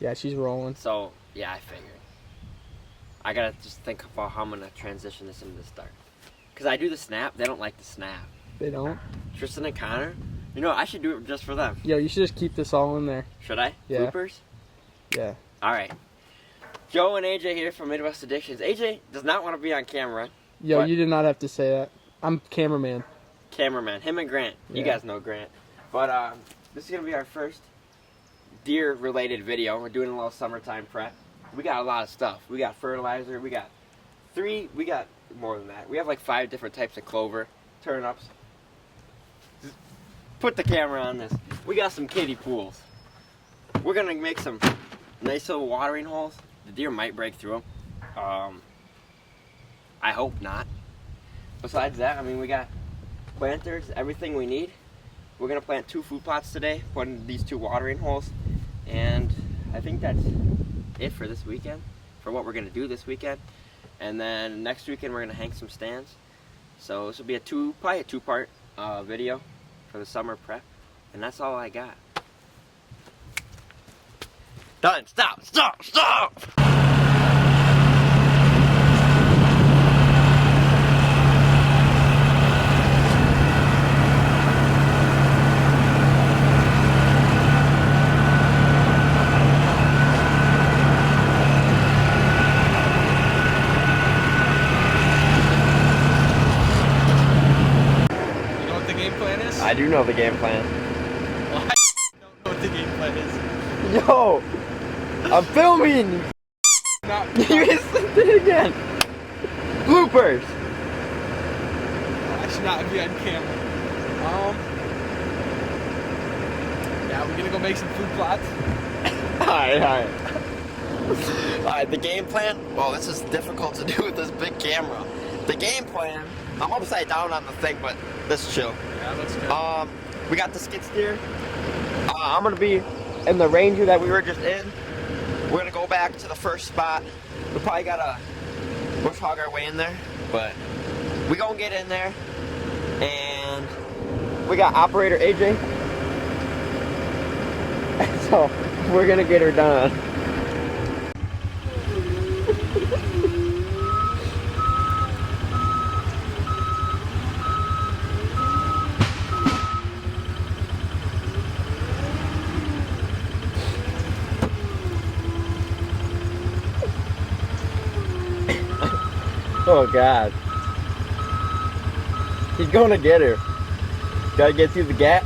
Yeah, she's rolling. So, yeah, I figured. I gotta just think about how I'm gonna transition this into the start. Because I do the snap, they don't like the snap. They don't? Tristan and Connor, you know, I should do it just for them. Yo, you should just keep this all in there. Should I? Yeah. Bloopers? Yeah. Alright. Joe and AJ here from Midwest Addictions. AJ does not want to be on camera. Yo, you did not have to say that. I'm cameraman. Cameraman. Him and Grant. You Yeah. guys know Grant. But this is going to be our first deer-related video. We're doing a little summertime prep. We got a lot of stuff. We got fertilizer. We got more than that. We have like 5 different types of clover, turnips. Just put the camera on this. We got some kiddie pools. We're going to make some nice little watering holes. The deer might break through them. I hope not. Besides that, I mean, we got planters, everything we need. We're going to plant 2 food plots today, put in these 2 watering holes. And I think that's it for this weekend, for what we're going to do this weekend. And then next weekend we're going to hang some stands. So this will be probably a 2-part video for the summer prep. And that's all I got. Done. Stop. I do know the game plan. Well, I don't know what the game plan is. Yo! I'm filming! You missed it again! Bloopers! I should not be on camera. Yeah, we're gonna go make some food plots. Alright, the game plan? Well, this is difficult to do with this big camera. The game plan, I'm upside down on the thing, but let's chill. Yeah, let's go. We got the skid steer. I'm gonna be in the Ranger that we were just in. We're gonna go back to the first spot. We probably gotta bush hog our way in there, but we gonna get in there. And we got operator AJ. So we're gonna get her done. Oh God. He's gonna get her. Gotta get through the gap.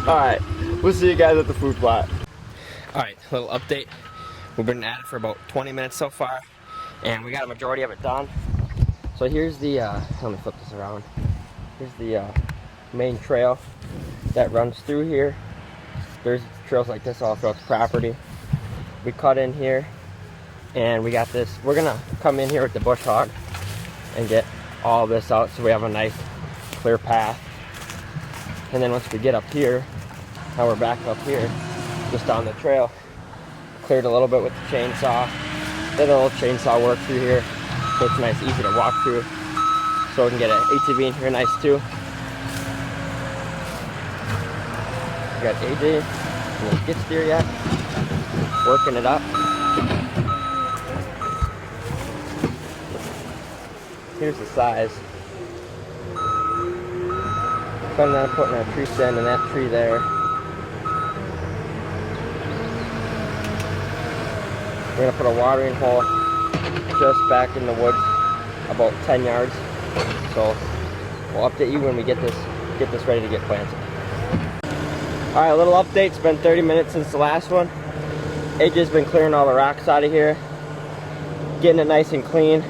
Alright, we'll see you guys at the food plot. Alright, little update. We've been at it for about 20 minutes so far, and we got a majority of it done. So here's the, let me flip this around. Here's the main trail that runs through here. There's trails like this all throughout the property. We cut in here, and we got this. We're gonna come in here with the bush hog and get all this out so we have a nice clear path. And then once we get up here, now we're back up here, just on the trail, cleared a little bit with the chainsaw, did a little chainsaw work through here, so it's nice, easy to walk through, so we can get an ATV in here nice too. We got AJ, and the skid steer yet, working it up. Here's the size. Planning on putting a tree stand in that tree there. We're gonna put a watering hole just back in the woods, about 10 yards. So we'll update you when we get this ready to get planted. All right, a little update. It's been 30 minutes since the last one. AJ's been clearing all the rocks out of here, getting it nice and clean,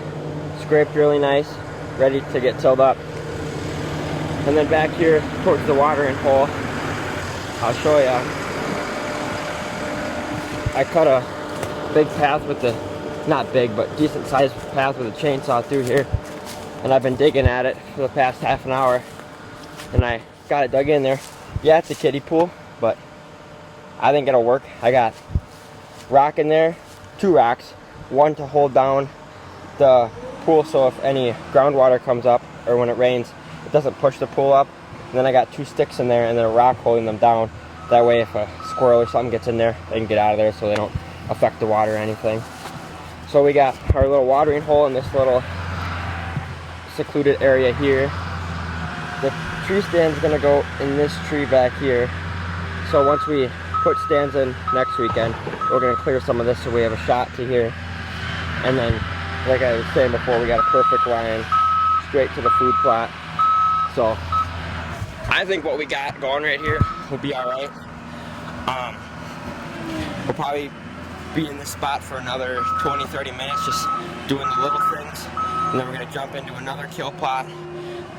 scraped really nice, ready to get tilled up. And then back here towards the watering hole, I'll show you. I cut a big path with the, not big, but decent sized path with a chainsaw through here. And I've been digging at it for the past half an hour. And I got it dug in there. Yeah, it's a kiddie pool, but I think it'll work. I got rock in there, 2 rocks, one to hold down the pool so if any groundwater comes up or when it rains, it doesn't push the pool up. And then I got 2 sticks in there and then a rock holding them down. That way if a squirrel or something gets in there, they can get out of there so they don't affect the water or anything. So we got our little watering hole in this little secluded area here. The tree stand's gonna go in this tree back here. So once we put stands in next weekend, we're gonna clear some of this so we have a shot to here. And then, like I was saying before, we got a perfect line straight to the food plot. So I think what we got going right here will be all right. We'll probably be in this spot for another 20-30 minutes, just doing the little things. And then we're gonna jump into another kill plot.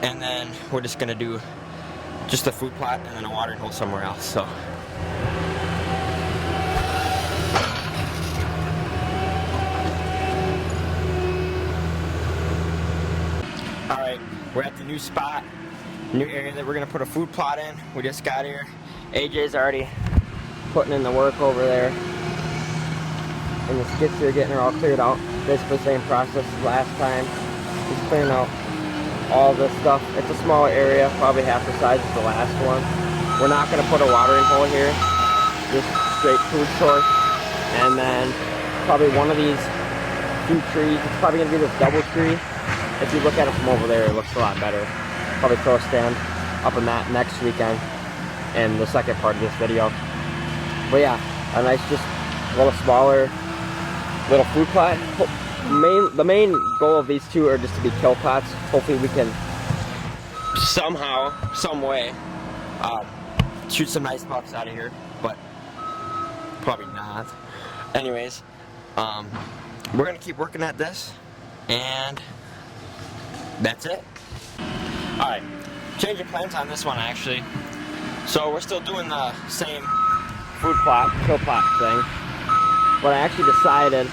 And then we're just gonna do just a food plot and then a watering hole somewhere else. So. All right, we're at the new spot, new area that we're gonna put a food plot in. We just got here. AJ's already putting in the work over there. And the skits here getting her all cleared out. Basically the same process as last time. Just clearing out all this stuff. It's a smaller area, probably half the size of the last one. We're not gonna put a watering hole here, just straight food source. And then probably one of these few trees, it's probably gonna be this double tree. If you look at it from over there, it looks a lot better. Probably throw a stand up in that next weekend in the second part of this video. But yeah, a nice, just a little smaller little food plot. The main goal of these two are just to be kill plots. Hopefully we can somehow, some way, shoot some nice bucks out of here, but probably not. Anyways, we're gonna keep working at this, and that's it. All right, change of plans on this one actually. So we're still doing the same food plot, kill plot thing, but I actually decided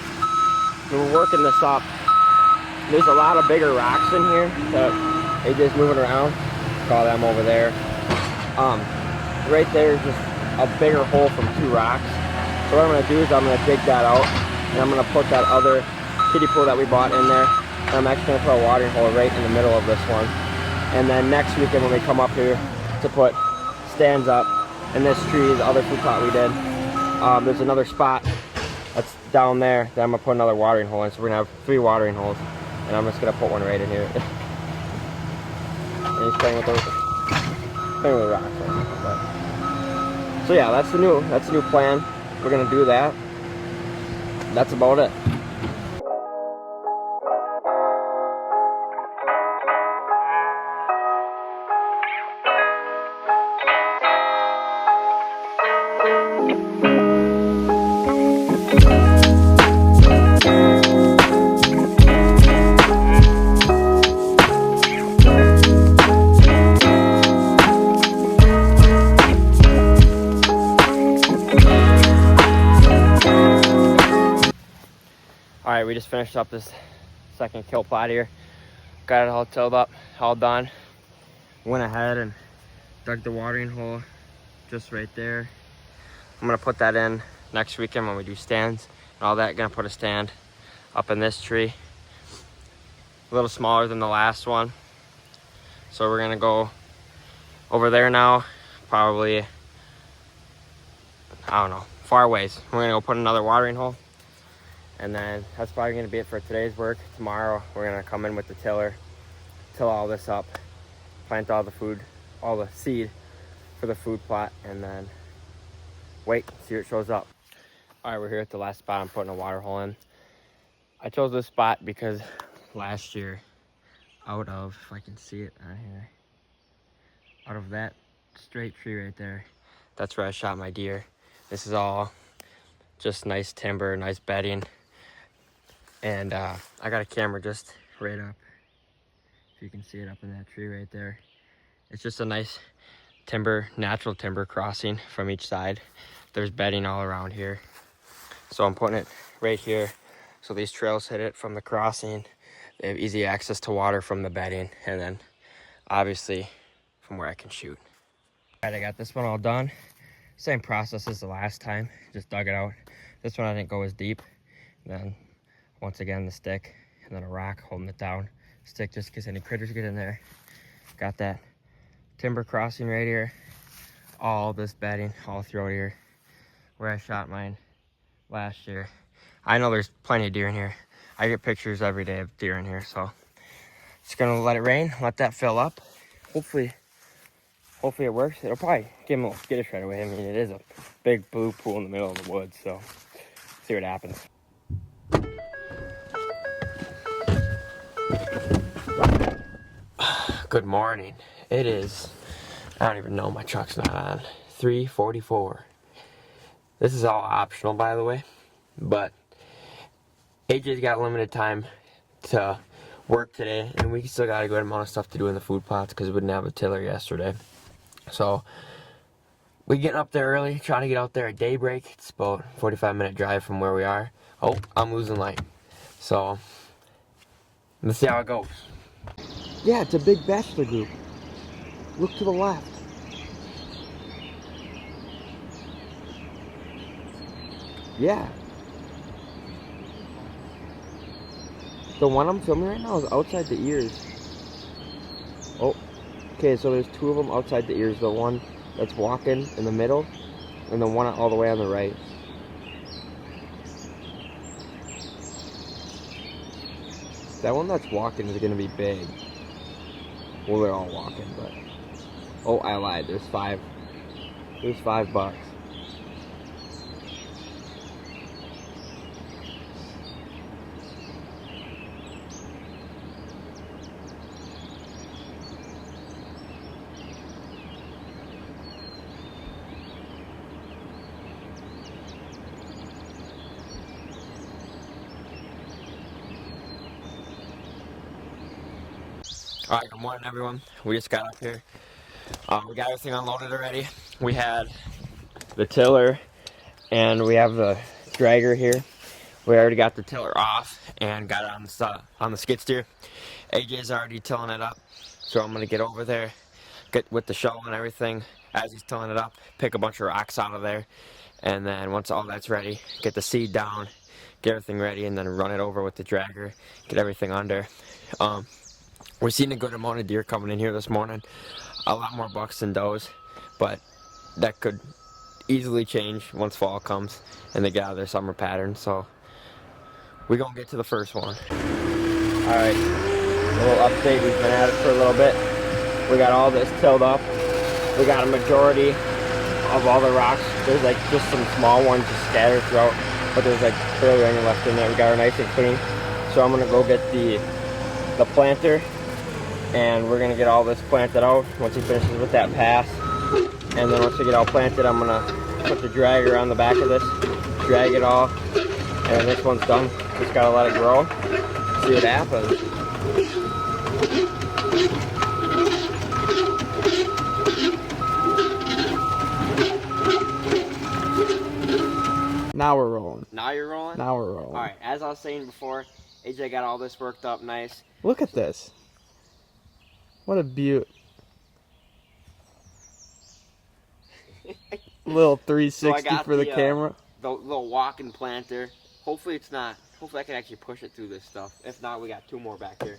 when we're working this up, there's a lot of bigger rocks in here that AJ's moving around. Call them over there. Right there is just a bigger hole from 2 rocks. So what I'm gonna do is I'm gonna dig that out and I'm gonna put that other kiddie pool that we bought in there. And I'm actually gonna put a watering hole right in the middle of this one. And then next weekend when we come up here to put stands up in this tree, the other food plot we did, there's another spot that's down there that I'm gonna put another watering hole in. So we're gonna have 3 watering holes, and I'm just gonna put one right in here. And he's playing with the rocks right now. So yeah, that's the new plan. We're gonna do that. That's about it. Alright, we just finished up this second kill plot here. Got it all tilled up, all done. Went ahead and dug the watering hole just right there. I'm gonna put that in next weekend when we do stands and all that. Gonna put a stand up in this tree. A little smaller than the last one. So we're gonna go over there now, probably, I don't know, far ways. We're gonna go put another watering hole. And then that's probably going to be it for today's work. Tomorrow we're going to come in with the tiller, till all this up, plant all the food, all the seed for the food plot, and then wait, see what shows up. All right, we're here at the last spot I'm putting a water hole in. I chose this spot because last year, out of, if I can see it on here, out of that straight tree right there, that's where I shot my deer. This is all just nice timber, nice bedding. And I got a camera just right up, if you can see it up in that tree right there. It's just a nice timber, natural timber crossing from each side. There's bedding all around here. So I'm putting it right here. So these trails hit it from the crossing. They have easy access to water from the bedding, and then obviously from where I can shoot. All right, I got this one all done. Same process as the last time, just dug it out. This one I didn't go as deep. And then once again, the stick, and then a rock holding it down. Stick just in case any critters get in there. Got that timber crossing right here. All this bedding all throughout here where I shot mine last year. I know there's plenty of deer in here. I get pictures every day of deer in here, so just gonna let it rain, let that fill up. Hopefully it works. It'll probably give him a little skittish right away. I mean, it is a big blue pool in the middle of the woods, so see what happens. Good morning. It is, I don't even know, my truck's not on, 3:44. This is all optional, by the way, but AJ's got limited time to work today, and we still got a good amount of stuff to do in the food plots because we didn't have a tiller yesterday. So we getting up there early, trying to get out there at daybreak. It's about a 45-minute drive from where we are. Oh, I'm losing light. So let's see how it goes. Yeah, it's a big bachelor group. Look to the left. Yeah. The one I'm filming right now is outside the ears. Oh, okay, so there's two of them outside the ears. The one that's walking in the middle, and the one all the way on the right. That one that's walking is gonna be big. Well, they're all walking, but... Oh, I lied. There's 5. There's 5 bucks. Alright, good morning everyone. We just got up here. We got everything unloaded already. We had the tiller and we have the dragger here. We already got the tiller off and got it on the skid steer. AJ's already tilling it up, so I'm gonna get over there, get with the shovel and everything as he's tilling it up, pick a bunch of rocks out of there, and then once all that's ready, get the seed down, get everything ready, and then run it over with the dragger, get everything under. We're seeing a good amount of deer coming in here this morning. A lot more bucks than does, but that could easily change once fall comes and they get out of their summer pattern. So we're gonna get to the first one. All right, a little update. We've been at it for a little bit. We got all this tilled up. We got a majority of all the rocks. There's like just some small ones just scattered throughout, but there's like barely any left in there. We got her nice and clean. So I'm gonna go get the planter, and we're gonna get all this planted out once he finishes with that pass. And then once we get all planted, I'm gonna put the dragger on the back of this, drag it all, and this one's done. Just gotta let it grow, see what happens. Now we're rolling. Now you're rolling? Now we're rolling. Alright, as I was saying before, AJ got all this worked up nice. Look at this. What a beaut. Little 360 so for the camera. The little walking planter. Hopefully I can actually push it through this stuff. If not, we got 2 more back here.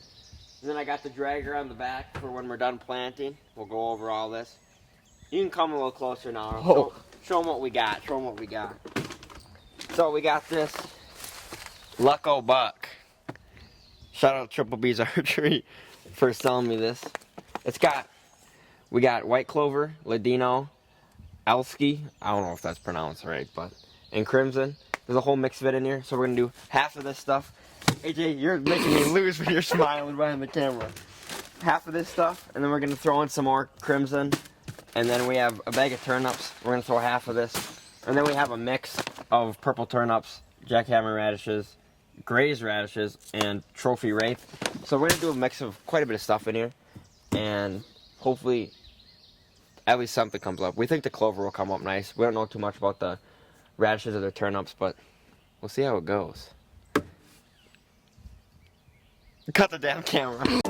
And then I got the dragger on the back for when we're done planting. We'll go over all this. You can come a little closer now. Oh. Show them what we got. Show them what we got. So we got this Lucko buck. Shout out Triple B's Archery for selling me this. We got white clover, ladino, Elski, I don't know if that's pronounced right, but, and crimson. There's a whole mix of it in here, so we're gonna do half of this stuff. AJ, you're making me lose when you're smiling behind the camera. Half of this stuff, and then we're gonna throw in some more crimson, and then we have a bag of turnips. We're gonna throw half of this, and then we have a mix of purple turnips, jackhammer radishes, Gray's radishes, and trophy rape. So we're gonna do a mix of quite a bit of stuff in here, and hopefully at least something comes up. We think the clover will come up nice. We don't know too much about the radishes or the turnips, but We'll see how it goes. Cut the damn camera.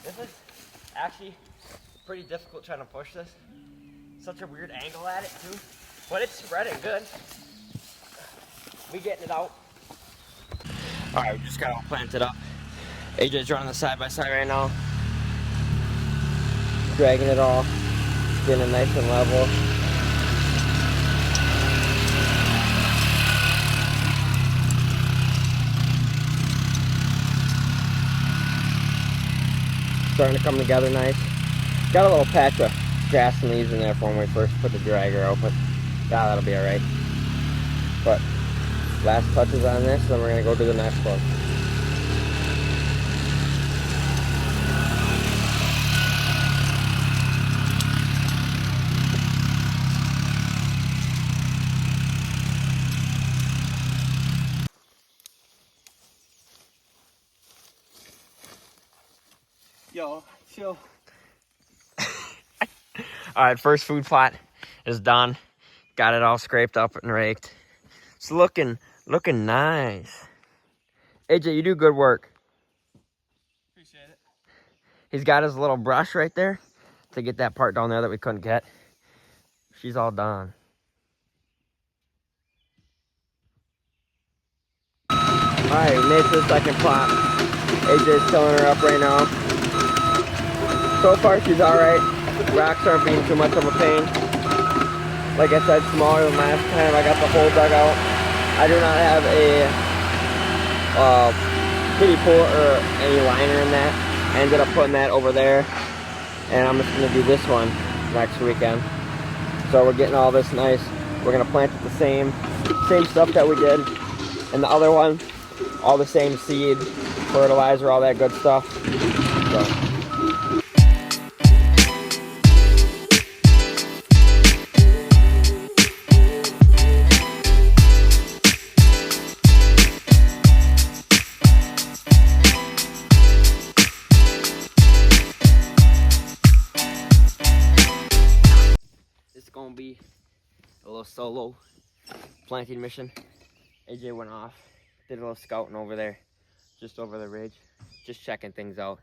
This is actually pretty difficult trying to push this. Such a weird angle at it too, but it's spreading good. We getting it out. All right, we just got all planted up. AJ's running the side by side right now, dragging it all, getting it nice and level. Starting to come together nice. Got a little patch of grass and leaves in there for when we first put the dragger out, but that'll be alright. But last touches on this, then we're gonna go to the next one. Yo, chill. Alright, first food plot is done. Got it all scraped up and raked. It's looking nice. AJ, you do good work. Appreciate it. He's got his little brush right there to get that part down there that we couldn't get. She's all done. Alright, we made it to the second plot. AJ's filling her up right now. So far she's alright. Rocks aren't being too much of a pain. Like I said, smaller than last time. I got the hole dug out. I do not have a kiddie pool or any liner in that. I ended up putting that over there. And I'm just going to do this one next weekend. So we're getting all this nice. We're going to plant it the same stuff that we did in the other one. All the same seed, fertilizer, all that good stuff. So. It's gonna be a little solo planting mission. AJ went off, did a little scouting over there, just over the ridge, just checking things out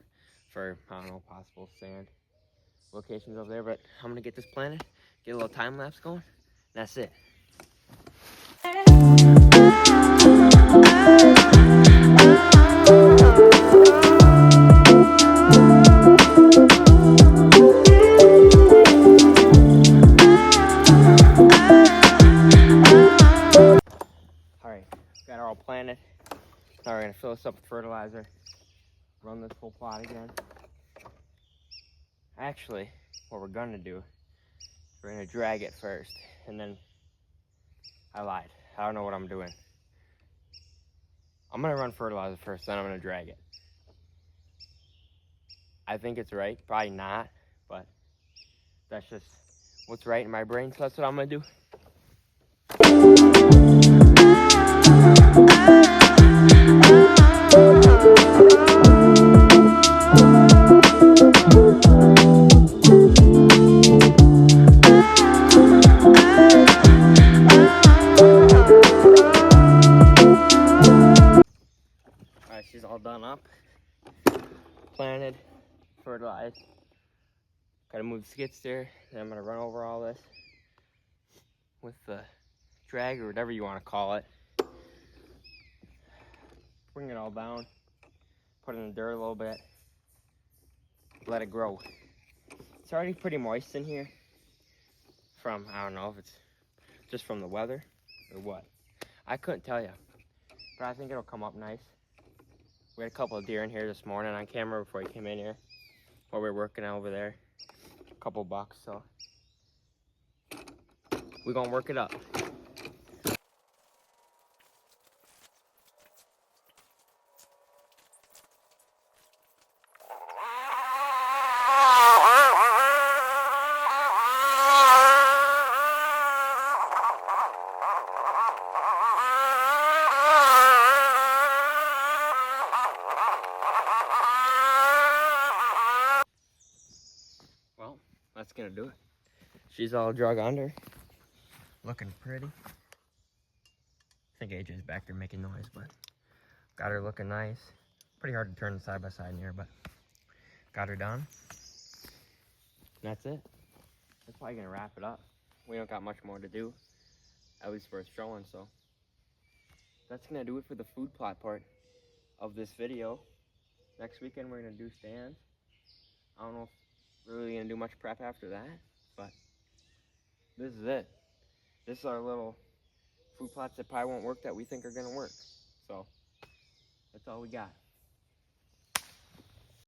for, I don't know, possible sand locations over there. But I'm gonna get this planted, get a little time lapse going, and that's it. Got her all planted. Now we're gonna fill this up with fertilizer, run this whole plot again. Actually, what we're gonna do, we're gonna drag it first, and then, I lied. I don't know what I'm doing. I'm gonna run fertilizer first, then I'm gonna drag it. I think it's right, probably not, but that's just what's right in my brain, so that's what I'm gonna do. Alright, she's all done up, planted, fertilized. Gotta move the skid steer, then I'm gonna run over all this with the drag or whatever you want to call it. Bring it all down, put it in the dirt a little bit, let it grow. It's already pretty moist in here from, I don't know if it's just from the weather or what, I couldn't tell you, but I think it'll come up nice. We had a couple of deer in here this morning on camera before he came in here, while we were working over there. A couple bucks, so we're gonna work it up. Well, that's gonna do it. She's all drug under. Looking pretty. I think AJ's back there making noise, but got her looking nice. Pretty hard to turn side by side in here, but got her done. And that's it. That's probably gonna wrap it up. We don't got much more to do, at least for a showing, so. That's gonna do it for the food plot part of this video. Next weekend we're gonna do stands. I don't know if we're really gonna do much prep after that, but this is it. This is our little food plots that probably won't work that we think are gonna work. So that's all we got.